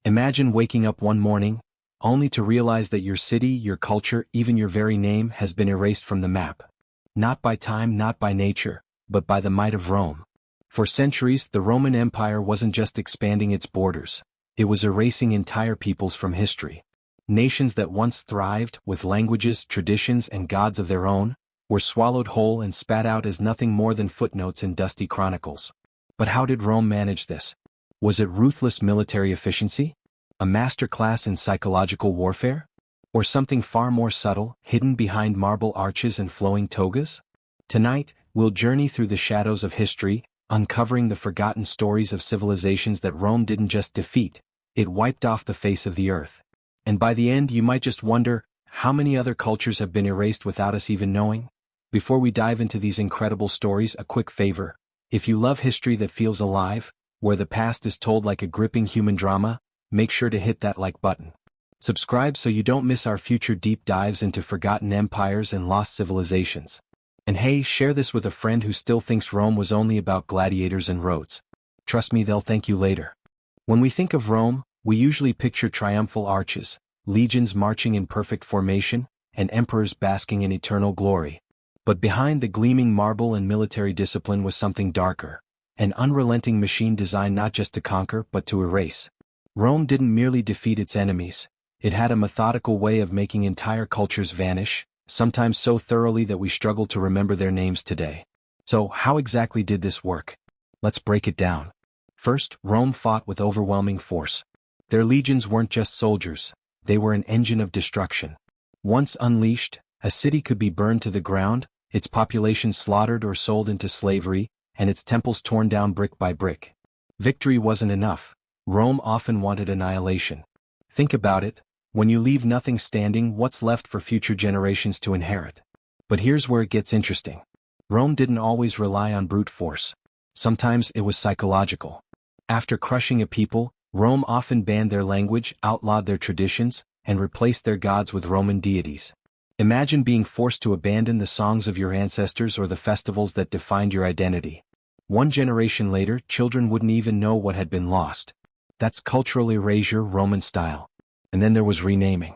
Imagine waking up one morning, only to realize that your city, your culture, even your very name has been erased from the map. Not by time, not by nature, but by the might of Rome. For centuries, the Roman Empire wasn't just expanding its borders, it was erasing entire peoples from history. Nations that once thrived, with languages, traditions, and gods of their own, were swallowed whole and spat out as nothing more than footnotes in dusty chronicles. But how did Rome manage this? Was it ruthless military efficiency? A masterclass in psychological warfare? Or something far more subtle, hidden behind marble arches and flowing togas? Tonight, we'll journey through the shadows of history, uncovering the forgotten stories of civilizations that Rome didn't just defeat, it wiped off the face of the earth. And by the end you might just wonder, how many other cultures have been erased without us even knowing? Before we dive into these incredible stories, a quick favor. If you love history that feels alive, where the past is told like a gripping human drama, make sure to hit that like button. Subscribe so you don't miss our future deep dives into forgotten empires and lost civilizations. And hey, share this with a friend who still thinks Rome was only about gladiators and roads. Trust me, they'll thank you later. When we think of Rome, we usually picture triumphal arches, legions marching in perfect formation, and emperors basking in eternal glory. But behind the gleaming marble and military discipline was something darker, an unrelenting machine designed not just to conquer but to erase. Rome didn't merely defeat its enemies, it had a methodical way of making entire cultures vanish, sometimes so thoroughly that we struggle to remember their names today. So, how exactly did this work? Let's break it down. First, Rome fought with overwhelming force. Their legions weren't just soldiers, they were an engine of destruction. Once unleashed, a city could be burned to the ground, its population slaughtered or sold into slavery, and its temples torn down brick by brick. Victory wasn't enough. Rome often wanted annihilation. Think about it. When you leave nothing standing, what's left for future generations to inherit? But here's where it gets interesting. Rome didn't always rely on brute force. Sometimes it was psychological. After crushing a people, Rome often banned their language, outlawed their traditions, and replaced their gods with Roman deities. Imagine being forced to abandon the songs of your ancestors or the festivals that defined your identity. One generation later, children wouldn't even know what had been lost. That's cultural erasure, Roman style. And then there was renaming.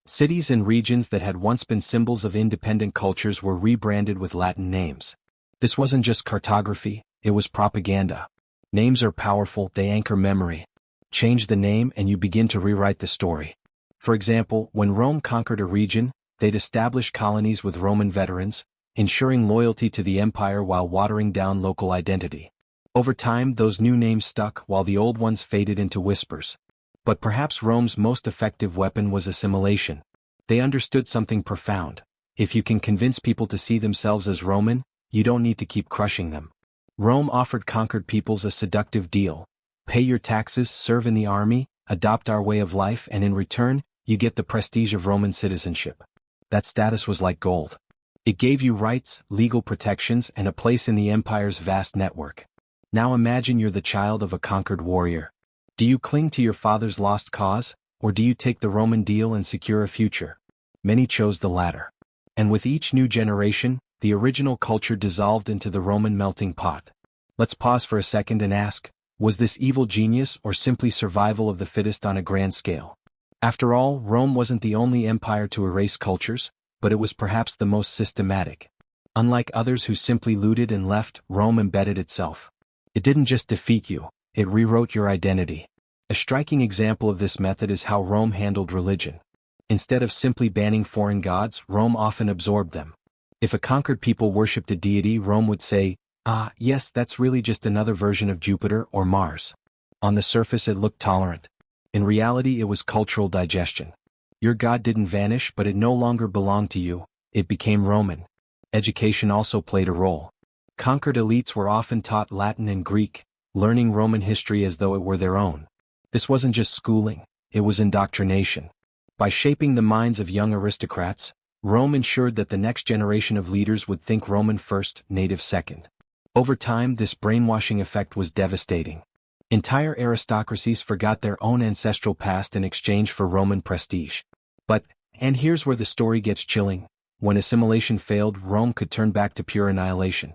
Cities and regions that had once been symbols of independent cultures were rebranded with Latin names. This wasn't just cartography, it was propaganda. Names are powerful, they anchor memory. Change the name and you begin to rewrite the story. For example, when Rome conquered a region, they'd establish colonies with Roman veterans, ensuring loyalty to the empire while watering down local identity. Over time, those new names stuck while the old ones faded into whispers. But perhaps Rome's most effective weapon was assimilation. They understood something profound. If you can convince people to see themselves as Roman, you don't need to keep crushing them. Rome offered conquered peoples a seductive deal. Pay your taxes, serve in the army, adopt our way of life, and in return, you get the prestige of Roman citizenship. That status was like gold. It gave you rights, legal protections, and a place in the empire's vast network. Now imagine you're the child of a conquered warrior. Do you cling to your father's lost cause, or do you take the Roman deal and secure a future? Many chose the latter. And with each new generation, the original culture dissolved into the Roman melting pot. Let's pause for a second and ask, was this evil genius or simply survival of the fittest on a grand scale? After all, Rome wasn't the only empire to erase cultures, but it was perhaps the most systematic. Unlike others who simply looted and left, Rome embedded itself. It didn't just defeat you, it rewrote your identity. A striking example of this method is how Rome handled religion. Instead of simply banning foreign gods, Rome often absorbed them. If a conquered people worshipped a deity, Rome would say, "Ah, yes, that's really just another version of Jupiter or Mars." On the surface it looked tolerant. In reality it was cultural digestion. Your god didn't vanish, but it no longer belonged to you, it became Roman. Education also played a role. Conquered elites were often taught Latin and Greek, learning Roman history as though it were their own. This wasn't just schooling, it was indoctrination. By shaping the minds of young aristocrats, Rome ensured that the next generation of leaders would think Roman first, native second. Over time, this brainwashing effect was devastating. Entire aristocracies forgot their own ancestral past in exchange for Roman prestige. But, and here's where the story gets chilling, when assimilation failed, Rome could turn back to pure annihilation.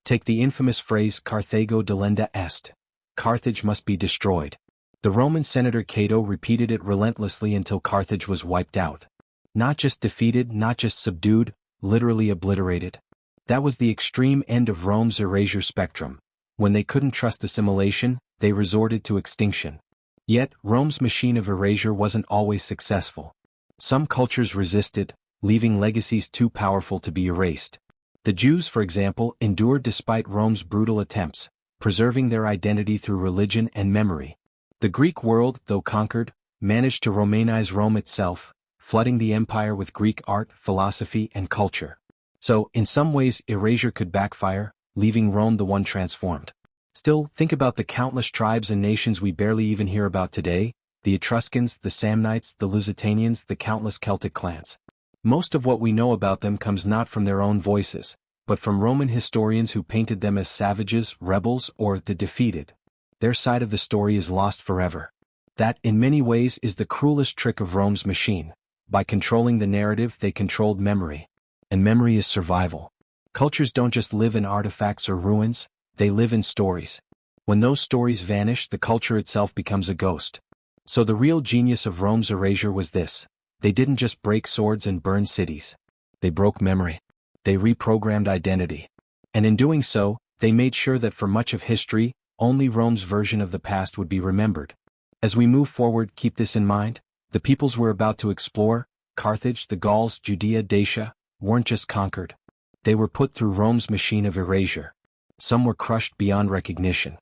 Take the infamous phrase Carthago delenda est. Carthage must be destroyed. The Roman senator Cato repeated it relentlessly until Carthage was wiped out. Not just defeated, not just subdued, literally obliterated. That was the extreme end of Rome's erasure spectrum. When they couldn't trust assimilation, they resorted to extinction. Yet, Rome's machine of erasure wasn't always successful. Some cultures resisted, leaving legacies too powerful to be erased. The Jews, for example, endured despite Rome's brutal attempts, preserving their identity through religion and memory. The Greek world, though conquered, managed to Romanize Rome itself, flooding the empire with Greek art, philosophy, and culture. So, in some ways, erasure could backfire, leaving Rome the one transformed. Still, think about the countless tribes and nations we barely even hear about today: the Etruscans, the Samnites, the Lusitanians, the countless Celtic clans. Most of what we know about them comes not from their own voices, but from Roman historians who painted them as savages, rebels, or the defeated. Their side of the story is lost forever. That, in many ways, is the cruelest trick of Rome's machine. By controlling the narrative, they controlled memory. And memory is survival. Cultures don't just live in artifacts or ruins, they live in stories. When those stories vanish, the culture itself becomes a ghost. So the real genius of Rome's erasure was this: they didn't just break swords and burn cities. They broke memory. They reprogrammed identity. And in doing so, they made sure that for much of history, only Rome's version of the past would be remembered. As we move forward, keep this in mind: the peoples we're about to explore, Carthage, the Gauls, Judea, Dacia, weren't just conquered. They were put through Rome's machine of erasure. Some were crushed beyond recognition.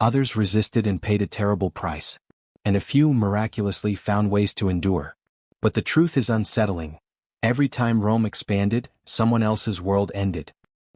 Others resisted and paid a terrible price. And a few miraculously found ways to endure. But the truth is unsettling. Every time Rome expanded, someone else's world ended.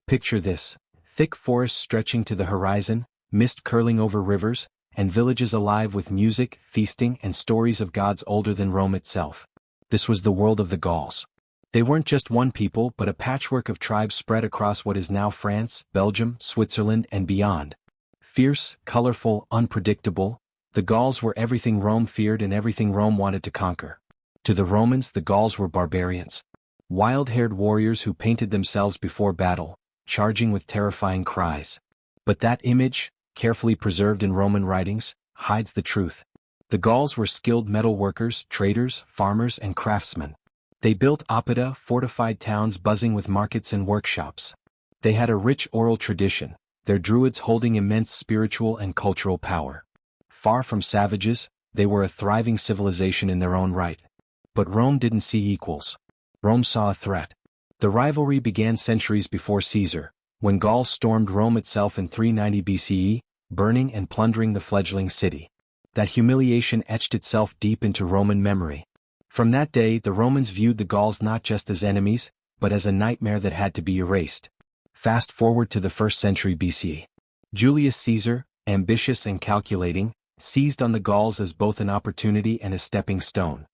Picture this: thick forests stretching to the horizon, mist curling over rivers, and villages alive with music, feasting, and stories of gods older than Rome itself. This was the world of the Gauls. They weren't just one people but a patchwork of tribes spread across what is now France, Belgium, Switzerland, and beyond. Fierce, colorful, unpredictable, the Gauls were everything Rome feared and everything Rome wanted to conquer. To the Romans, the Gauls were barbarians. Wild-haired warriors who painted themselves before battle, charging with terrifying cries. But that image, carefully preserved in Roman writings, hides the truth. The Gauls were skilled metal workers, traders, farmers, and craftsmen. They built oppida, fortified towns buzzing with markets and workshops. They had a rich oral tradition, their druids holding immense spiritual and cultural power. Far from savages, they were a thriving civilization in their own right. But Rome didn't see equals. Rome saw a threat. The rivalry began centuries before Caesar, when Gaul stormed Rome itself in 390 BCE, burning and plundering the fledgling city. That humiliation etched itself deep into Roman memory. From that day, the Romans viewed the Gauls not just as enemies, but as a nightmare that had to be erased. Fast forward to the 1st century BCE. Julius Caesar, ambitious and calculating, seized on the Gauls as both an opportunity and a stepping stone.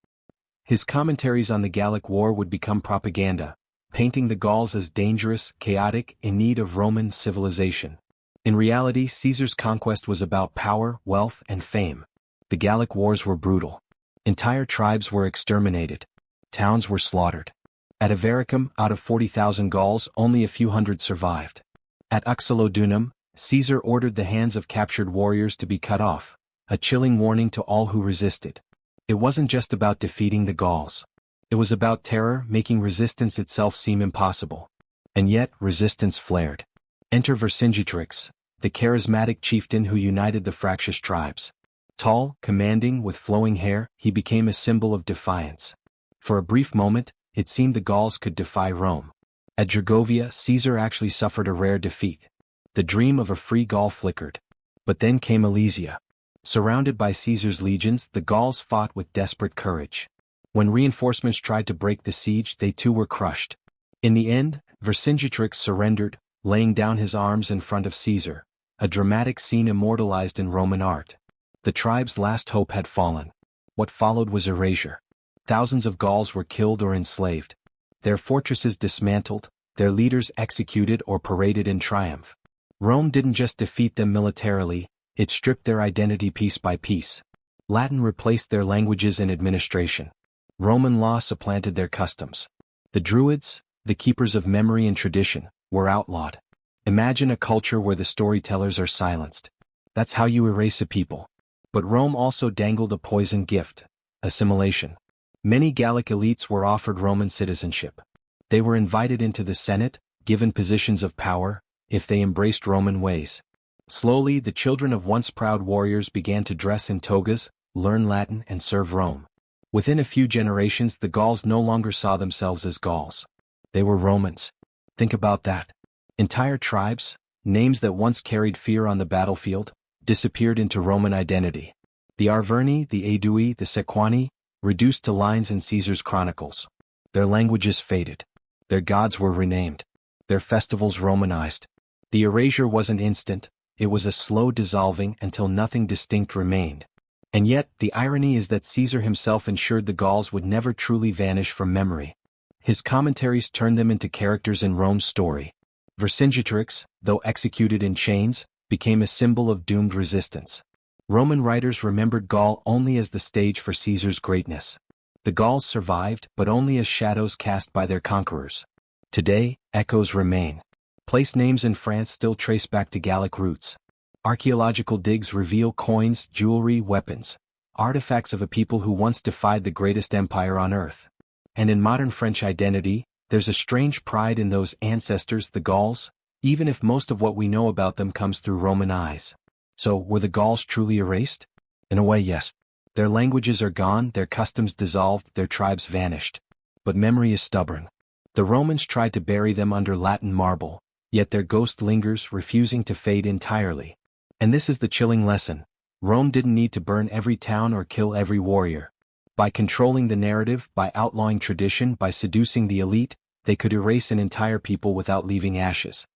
His commentaries on the Gallic War would become propaganda, painting the Gauls as dangerous, chaotic, in need of Roman civilization. In reality, Caesar's conquest was about power, wealth, and fame. The Gallic Wars were brutal. Entire tribes were exterminated. Towns were slaughtered. At Avaricum, out of 40,000 Gauls, only a few hundred survived. At Uxellodunum, Caesar ordered the hands of captured warriors to be cut off, a chilling warning to all who resisted. It wasn't just about defeating the Gauls. It was about terror, making resistance itself seem impossible. And yet, resistance flared. Enter Vercingetorix, the charismatic chieftain who united the fractious tribes. Tall, commanding, with flowing hair, he became a symbol of defiance. For a brief moment, it seemed the Gauls could defy Rome. At Gergovia, Caesar actually suffered a rare defeat. The dream of a free Gaul flickered. But then came Alesia. Surrounded by Caesar's legions, the Gauls fought with desperate courage. When reinforcements tried to break the siege, they too were crushed. In the end, Vercingetorix surrendered, laying down his arms in front of Caesar, a dramatic scene immortalized in Roman art. The tribe's last hope had fallen. What followed was erasure. Thousands of Gauls were killed or enslaved. Their fortresses dismantled, their leaders executed or paraded in triumph. Rome didn't just defeat them militarily, it stripped their identity piece by piece. Latin replaced their languages and administration. Roman law supplanted their customs. The Druids, the keepers of memory and tradition, were outlawed. Imagine a culture where the storytellers are silenced. That's how you erase a people. But Rome also dangled a poison gift: assimilation. Many Gallic elites were offered Roman citizenship. They were invited into the Senate, given positions of power, if they embraced Roman ways. Slowly, the children of once proud warriors began to dress in togas, learn Latin, and serve Rome. Within a few generations, the Gauls no longer saw themselves as Gauls. They were Romans. Think about that. Entire tribes, names that once carried fear on the battlefield, disappeared into Roman identity. The Arverni, the Aedui, the Sequani, reduced to lines in Caesar's chronicles. Their languages faded. Their gods were renamed. Their festivals Romanized. The erasure wasn't instant, it was a slow dissolving until nothing distinct remained. And yet, the irony is that Caesar himself ensured the Gauls would never truly vanish from memory. His commentaries turned them into characters in Rome's story. Vercingetorix, though executed in chains, became a symbol of doomed resistance. Roman writers remembered Gaul only as the stage for Caesar's greatness. The Gauls survived, but only as shadows cast by their conquerors. Today, echoes remain. Place names in France still trace back to Gallic roots. Archaeological digs reveal coins, jewelry, weapons, artifacts of a people who once defied the greatest empire on earth. And in modern French identity, there's a strange pride in those ancestors, the Gauls, even if most of what we know about them comes through Roman eyes. So, were the Gauls truly erased? In a way, yes. Their languages are gone, their customs dissolved, their tribes vanished. But memory is stubborn. The Romans tried to bury them under Latin marble, yet their ghost lingers, refusing to fade entirely. And this is the chilling lesson. Rome didn't need to burn every town or kill every warrior. By controlling the narrative, by outlawing tradition, by seducing the elite, they could erase an entire people without leaving ashes.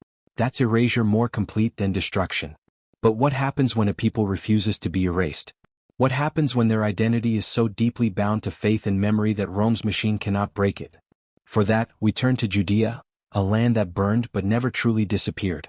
That's erasure more complete than destruction. But what happens when a people refuses to be erased? What happens when their identity is so deeply bound to faith and memory that Rome's machine cannot break it? For that, we turn to Judea, a land that burned but never truly disappeared.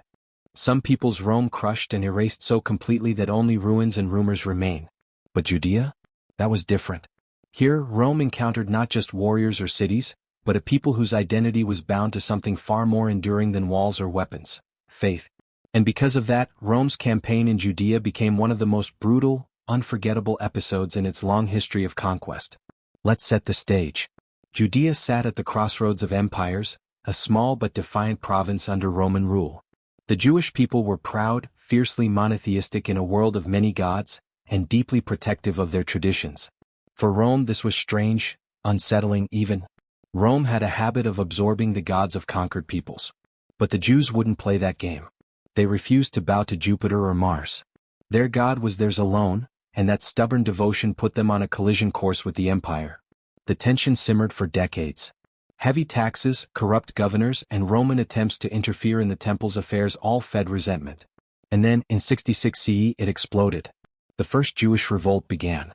Some peoples Rome crushed and erased so completely that only ruins and rumors remain. But Judea? That was different. Here, Rome encountered not just warriors or cities, but a people whose identity was bound to something far more enduring than walls or weapons: faith. And because of that, Rome's campaign in Judea became one of the most brutal, unforgettable episodes in its long history of conquest. Let's set the stage. Judea sat at the crossroads of empires, a small but defiant province under Roman rule. The Jewish people were proud, fiercely monotheistic in a world of many gods, and deeply protective of their traditions. For Rome this was strange, unsettling even. Rome had a habit of absorbing the gods of conquered peoples. But the Jews wouldn't play that game. They refused to bow to Jupiter or Mars. Their god was theirs alone, and that stubborn devotion put them on a collision course with the empire. The tension simmered for decades. Heavy taxes, corrupt governors, and Roman attempts to interfere in the temple's affairs all fed resentment. And then, in 66 CE, it exploded. The first Jewish revolt began.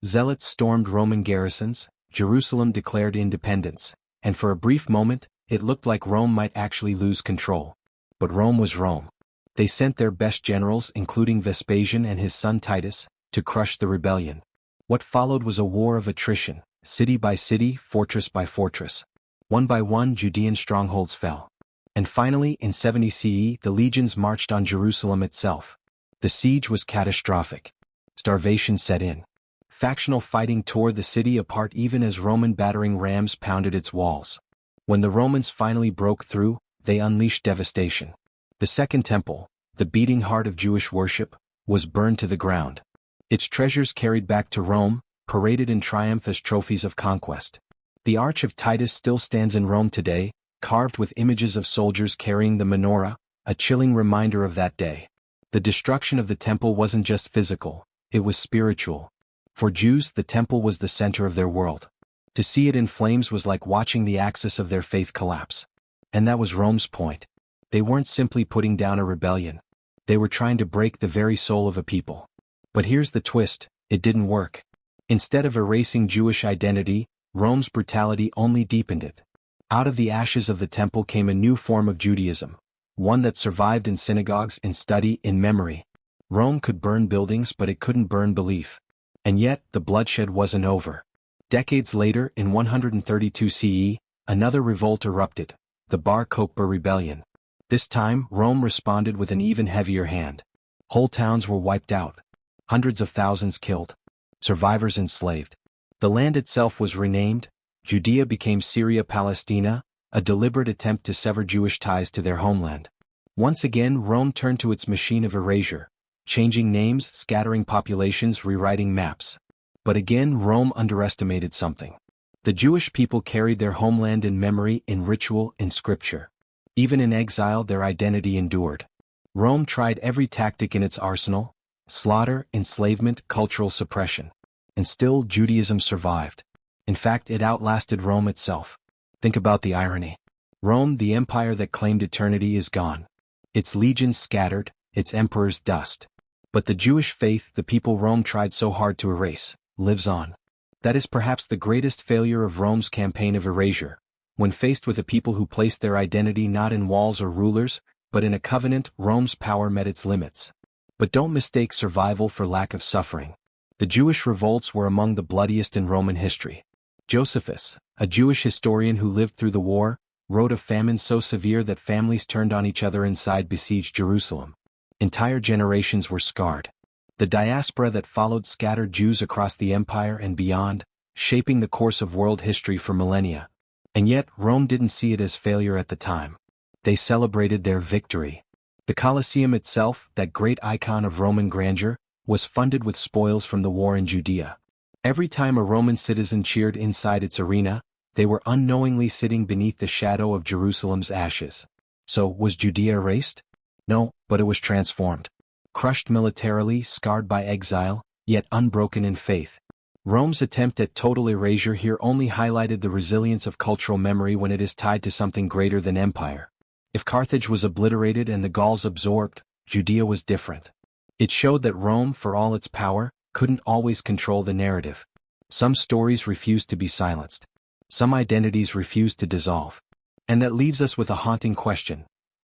Zealots stormed Roman garrisons, Jerusalem declared independence, and for a brief moment, it looked like Rome might actually lose control. But Rome was Rome. They sent their best generals, including Vespasian and his son Titus, to crush the rebellion. What followed was a war of attrition, city by city, fortress by fortress. One by one, Judean strongholds fell. And finally, in 70 CE, the legions marched on Jerusalem itself. The siege was catastrophic. Starvation set in. Factional fighting tore the city apart even as Roman battering rams pounded its walls. When the Romans finally broke through, they unleashed devastation. The Second Temple, the beating heart of Jewish worship, was burned to the ground. Its treasures carried back to Rome, paraded in triumph as trophies of conquest. The Arch of Titus still stands in Rome today, carved with images of soldiers carrying the menorah, a chilling reminder of that day. The destruction of the temple wasn't just physical, it was spiritual. For Jews, the temple was the center of their world. To see it in flames was like watching the axis of their faith collapse. And that was Rome's point. They weren't simply putting down a rebellion. They were trying to break the very soul of a people. But here's the twist, it didn't work. Instead of erasing Jewish identity, Rome's brutality only deepened it. Out of the ashes of the temple came a new form of Judaism, one that survived in synagogues, in study, in memory. Rome could burn buildings, but it couldn't burn belief. And yet, the bloodshed wasn't over. Decades later, in 132 CE, another revolt erupted, the Bar Kokhba Rebellion. This time, Rome responded with an even heavier hand. Whole towns were wiped out. hundreds of thousands killed, survivors enslaved. The land itself was renamed. Judea became Syria-Palestina, a deliberate attempt to sever Jewish ties to their homeland. Once again, Rome turned to its machine of erasure, changing names, scattering populations, rewriting maps. But again, Rome underestimated something. The Jewish people carried their homeland in memory, in ritual, in scripture. Even in exile, their identity endured. Rome tried every tactic in its arsenal: slaughter, enslavement, cultural suppression. And still, Judaism survived. In fact, it outlasted Rome itself. Think about the irony. Rome, the empire that claimed eternity, is gone. Its legions scattered, its emperors dust. But the Jewish faith, the people Rome tried so hard to erase, lives on. That is perhaps the greatest failure of Rome's campaign of erasure. When faced with a people who placed their identity not in walls or rulers, but in a covenant, Rome's power met its limits. But don't mistake survival for lack of suffering. The Jewish revolts were among the bloodiest in Roman history. Josephus, a Jewish historian who lived through the war, wrote of famine so severe that families turned on each other inside besieged Jerusalem. Entire generations were scarred. The diaspora that followed scattered Jews across the empire and beyond, shaping the course of world history for millennia. And yet, Rome didn't see it as failure at the time. They celebrated their victory. The Colosseum itself, that great icon of Roman grandeur, was funded with spoils from the war in Judea. Every time a Roman citizen cheered inside its arena, they were unknowingly sitting beneath the shadow of Jerusalem's ashes. So, was Judea erased? No, but it was transformed. Crushed militarily, scarred by exile, yet unbroken in faith. Rome's attempt at total erasure here only highlighted the resilience of cultural memory when it is tied to something greater than empire. If Carthage was obliterated and the Gauls absorbed, Judea was different. It showed that Rome, for all its power, couldn't always control the narrative. Some stories refused to be silenced. Some identities refused to dissolve. And that leaves us with a haunting question.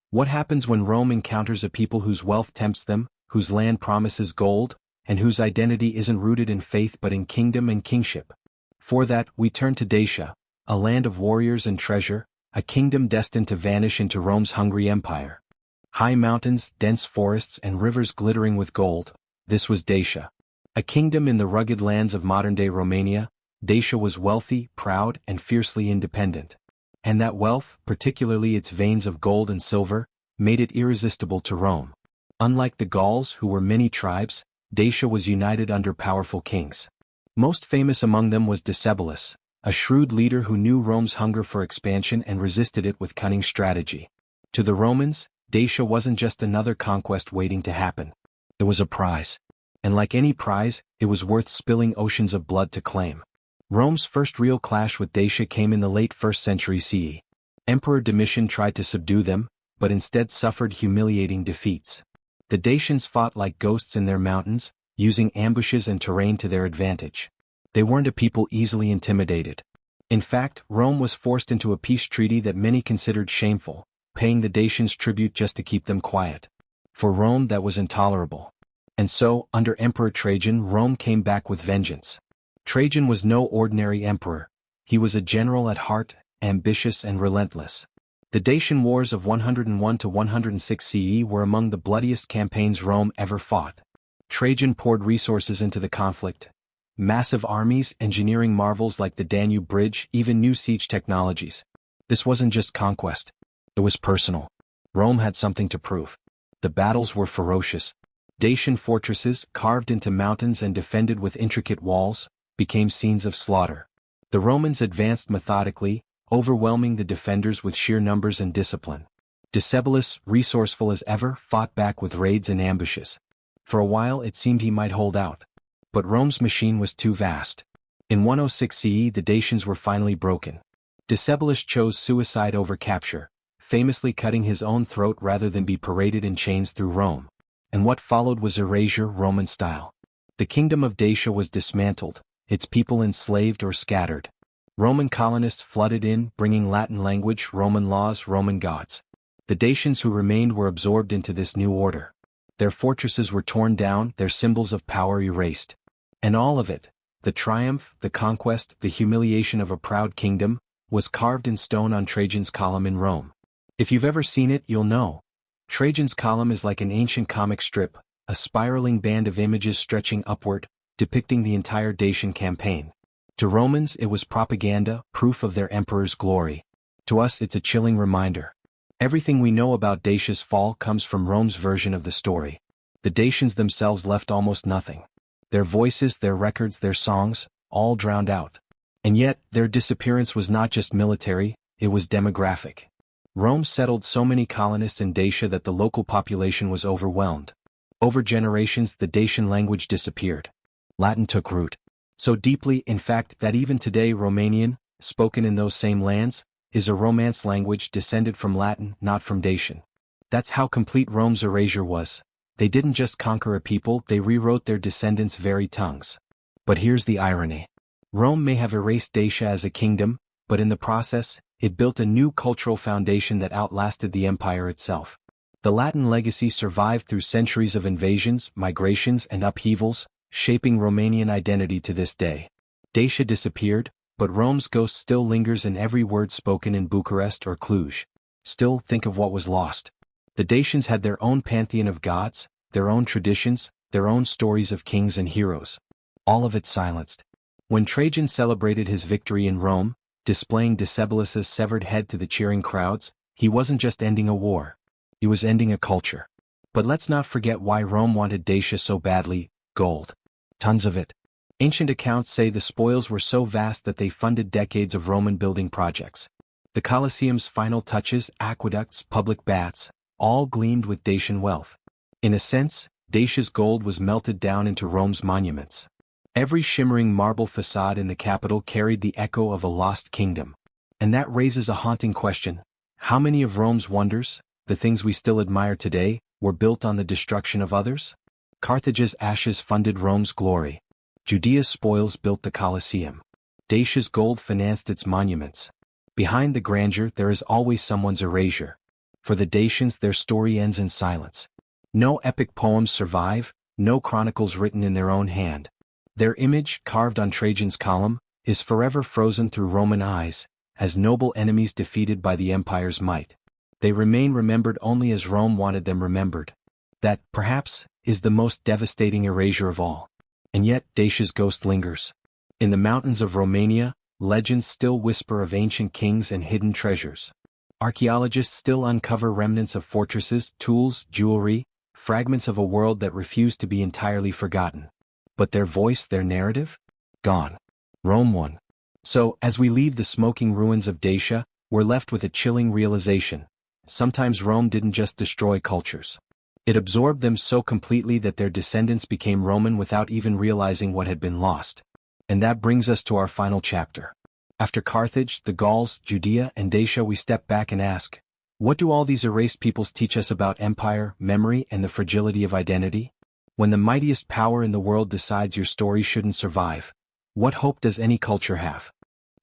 What happens when Rome encounters a people whose wealth tempts them, whose land promises gold, and whose identity isn't rooted in faith but in kingdom and kingship? For that, we turn to Dacia, a land of warriors and treasure, a kingdom destined to vanish into Rome's hungry empire. High mountains, dense forests, and rivers glittering with gold, this was Dacia. A kingdom in the rugged lands of modern-day Romania, Dacia was wealthy, proud, and fiercely independent. And that wealth, particularly its veins of gold and silver, made it irresistible to Rome. Unlike the Gauls, who were many tribes, Dacia was united under powerful kings. Most famous among them was Decebalus, a shrewd leader who knew Rome's hunger for expansion and resisted it with cunning strategy. To the Romans, Dacia wasn't just another conquest waiting to happen. It was a prize. And like any prize, it was worth spilling oceans of blood to claim. Rome's first real clash with Dacia came in the late 1st century CE. Emperor Domitian tried to subdue them, but instead suffered humiliating defeats. The Dacians fought like ghosts in their mountains, using ambushes and terrain to their advantage. They weren't a people easily intimidated. In fact, Rome was forced into a peace treaty that many considered shameful, paying the Dacians tribute just to keep them quiet. For Rome, that was intolerable. And so, under Emperor Trajan, Rome came back with vengeance. Trajan was no ordinary emperor. He was a general at heart, ambitious and relentless. The Dacian Wars of 101 to 106 CE were among the bloodiest campaigns Rome ever fought. Trajan poured resources into the conflict. Massive armies, engineering marvels like the Danube Bridge, even new siege technologies. This wasn't just conquest. It was personal. Rome had something to prove. The battles were ferocious. Dacian fortresses, carved into mountains and defended with intricate walls, became scenes of slaughter. The Romans advanced methodically, overwhelming the defenders with sheer numbers and discipline. Decebalus, resourceful as ever, fought back with raids and ambushes. For a while it seemed he might hold out. But Rome's machine was too vast. In 106 CE the Dacians were finally broken. Decebalus chose suicide over capture, famously cutting his own throat rather than be paraded in chains through Rome. And what followed was erasure, Roman style. The kingdom of Dacia was dismantled, its people enslaved or scattered. Roman colonists flooded in, bringing Latin language, Roman laws, Roman gods. The Dacians who remained were absorbed into this new order. Their fortresses were torn down, their symbols of power erased. And all of it, the triumph, the conquest, the humiliation of a proud kingdom, was carved in stone on Trajan's column in Rome. If you've ever seen it, you'll know. Trajan's column is like an ancient comic strip, a spiraling band of images stretching upward, depicting the entire Dacian campaign. To Romans it was propaganda, proof of their emperor's glory. To us it's a chilling reminder. Everything we know about Dacia's fall comes from Rome's version of the story. The Dacians themselves left almost nothing. Their voices, their records, their songs, all drowned out. And yet, their disappearance was not just military, it was demographic. Rome settled so many colonists in Dacia that the local population was overwhelmed. Over generations, the Dacian language disappeared. Latin took root. So deeply, in fact, that even today Romanian, spoken in those same lands, is a Romance language descended from Latin, not from Dacian. That's how complete Rome's erasure was. They didn't just conquer a people, they rewrote their descendants' very tongues. But here's the irony. Rome may have erased Dacia as a kingdom, but in the process, it built a new cultural foundation that outlasted the empire itself. The Latin legacy survived through centuries of invasions, migrations, and upheavals, shaping Romanian identity to this day. Dacia disappeared, but Rome's ghost still lingers in every word spoken in Bucharest or Cluj. Still, think of what was lost. The Dacians had their own pantheon of gods, their own traditions, their own stories of kings and heroes. All of it silenced. When Trajan celebrated his victory in Rome, displaying Decebalus's severed head to the cheering crowds, he wasn't just ending a war. He was ending a culture. But let's not forget why Rome wanted Dacia so badly: gold. Tons of it. Ancient accounts say the spoils were so vast that they funded decades of Roman building projects. The Colosseum's final touches, aqueducts, public baths, all gleamed with Dacian wealth. In a sense, Dacia's gold was melted down into Rome's monuments. Every shimmering marble facade in the capital carried the echo of a lost kingdom. And that raises a haunting question. How many of Rome's wonders, the things we still admire today, were built on the destruction of others? Carthage's ashes funded Rome's glory. Judea's spoils built the Colosseum. Dacia's gold financed its monuments. Behind the grandeur there is always someone's erasure. For the Dacians their story ends in silence. No epic poems survive, no chronicles written in their own hand. Their image, carved on Trajan's column, is forever frozen through Roman eyes, as noble enemies defeated by the empire's might. They remain remembered only as Rome wanted them remembered. That, perhaps, is the most devastating erasure of all. And yet Dacia's ghost lingers. In the mountains of Romania, legends still whisper of ancient kings and hidden treasures. Archaeologists still uncover remnants of fortresses, tools, jewelry, fragments of a world that refused to be entirely forgotten. But their voice, their narrative? Gone. Rome won. So, as we leave the smoking ruins of Dacia, we're left with a chilling realization. Sometimes Rome didn't just destroy cultures. It absorbed them so completely that their descendants became Roman without even realizing what had been lost. And that brings us to our final chapter. After Carthage, the Gauls, Judea, and Dacia, we step back and ask, what do all these erased peoples teach us about empire, memory, and the fragility of identity? When the mightiest power in the world decides your story shouldn't survive, what hope does any culture have?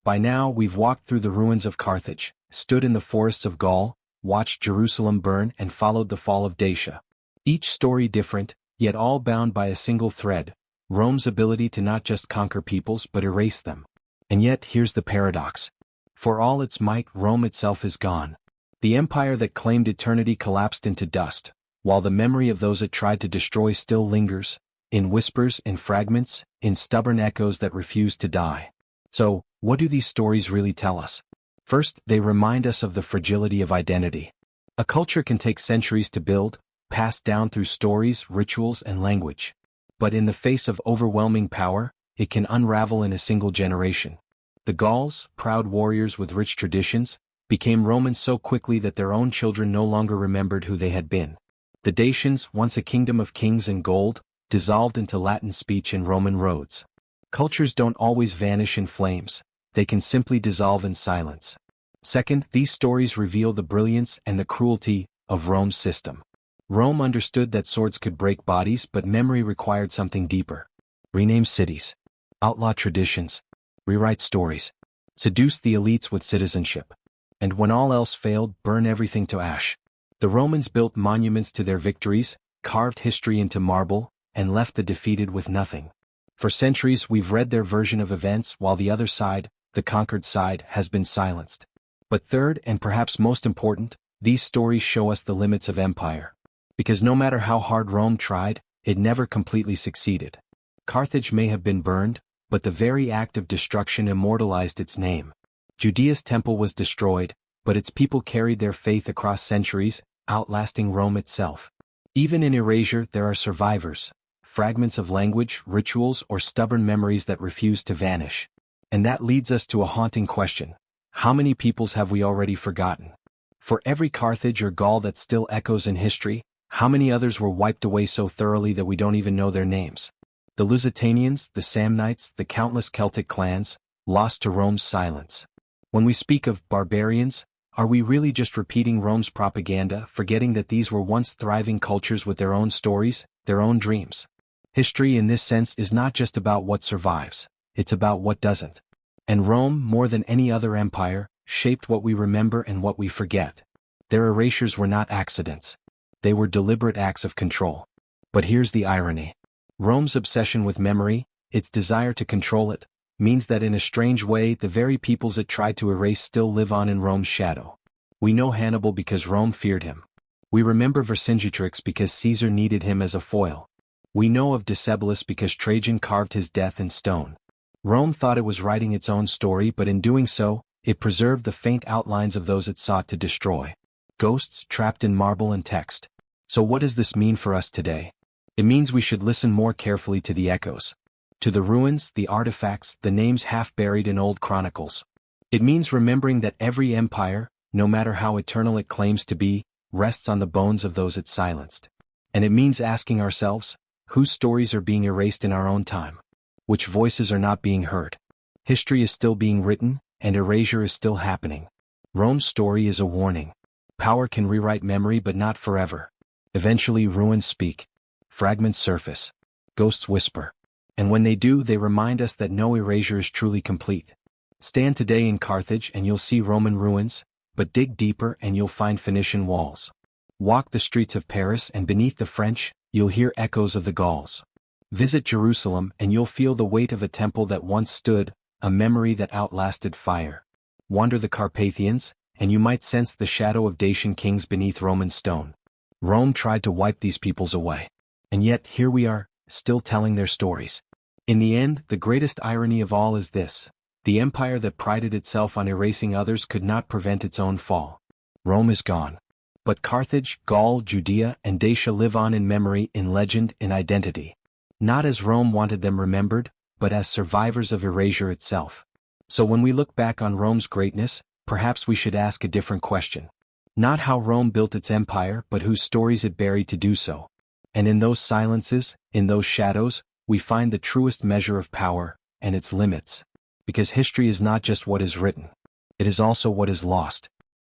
By now, we've walked through the ruins of Carthage, stood in the forests of Gaul, watched Jerusalem burn, and followed the fall of Dacia. Each story different, yet all bound by a single thread: Rome's ability to not just conquer peoples but erase them. And yet, here's the paradox. For all its might, Rome itself is gone. The empire that claimed eternity collapsed into dust, while the memory of those it tried to destroy still lingers, in whispers, in fragments, in stubborn echoes that refuse to die. So, what do these stories really tell us? First, they remind us of the fragility of identity. A culture can take centuries to build, passed down through stories, rituals, and language. But in the face of overwhelming power, it can unravel in a single generation. The Gauls, proud warriors with rich traditions, became Romans so quickly that their own children no longer remembered who they had been. The Dacians, once a kingdom of kings and gold, dissolved into Latin speech and Roman roads. Cultures don't always vanish in flames, they can simply dissolve in silence. Second, these stories reveal the brilliance and the cruelty of Rome's system. Rome understood that swords could break bodies, but memory required something deeper. Rename cities. Outlaw traditions. Rewrite stories. Seduce the elites with citizenship. And when all else failed, burn everything to ash. The Romans built monuments to their victories, carved history into marble, and left the defeated with nothing. For centuries we've read their version of events while the other side, the conquered side, has been silenced. But third, and perhaps most important, these stories show us the limits of empire. Because no matter how hard Rome tried, it never completely succeeded. Carthage may have been burned, but the very act of destruction immortalized its name. Judea's temple was destroyed, but its people carried their faith across centuries, outlasting Rome itself. Even in erasure there are survivors, fragments of language, rituals, or stubborn memories that refuse to vanish. And that leads us to a haunting question. How many peoples have we already forgotten? For every Carthage or Gaul that still echoes in history, how many others were wiped away so thoroughly that we don't even know their names? The Lusitanians, the Samnites, the countless Celtic clans, lost to Rome's silence. When we speak of barbarians, are we really just repeating Rome's propaganda, forgetting that these were once thriving cultures with their own stories, their own dreams? History in this sense is not just about what survives, it's about what doesn't. And Rome, more than any other empire, shaped what we remember and what we forget. Their erasures were not accidents. They were deliberate acts of control. But here's the irony. Rome's obsession with memory, its desire to control it, means that in a strange way the very peoples it tried to erase still live on in Rome's shadow. We know Hannibal because Rome feared him. We remember Vercingetorix because Caesar needed him as a foil. We know of Decebalus because Trajan carved his death in stone. Rome thought it was writing its own story, but in doing so, it preserved the faint outlines of those it sought to destroy. Ghosts trapped in marble and text. So what does this mean for us today? It means we should listen more carefully to the echoes. To the ruins, the artifacts, the names half buried in old chronicles. It means remembering that every empire, no matter how eternal it claims to be, rests on the bones of those it silenced. And it means asking ourselves, whose stories are being erased in our own time? Which voices are not being heard? History is still being written, and erasure is still happening. Rome's story is a warning. Power can rewrite memory but not forever. Eventually ruins speak. Fragments surface. Ghosts whisper. And when they do, they remind us that no erasure is truly complete. Stand today in Carthage and you'll see Roman ruins, but dig deeper and you'll find Phoenician walls. Walk the streets of Paris and beneath the French, you'll hear echoes of the Gauls. Visit Jerusalem and you'll feel the weight of a temple that once stood, a memory that outlasted fire. Wander the Carpathians, and you might sense the shadow of Dacian kings beneath Roman stone. Rome tried to wipe these peoples away. And yet, here we are, still telling their stories. In the end, the greatest irony of all is this. The empire that prided itself on erasing others could not prevent its own fall. Rome is gone. But Carthage, Gaul, Judea, and Dacia live on in memory, in legend, in identity. Not as Rome wanted them remembered, but as survivors of erasure itself. So when we look back on Rome's greatness, perhaps we should ask a different question. Not how Rome built its empire, but whose stories it buried to do so. And in those silences, in those shadows, we find the truest measure of power, and its limits. Because history is not just what is written. It is also what is lost.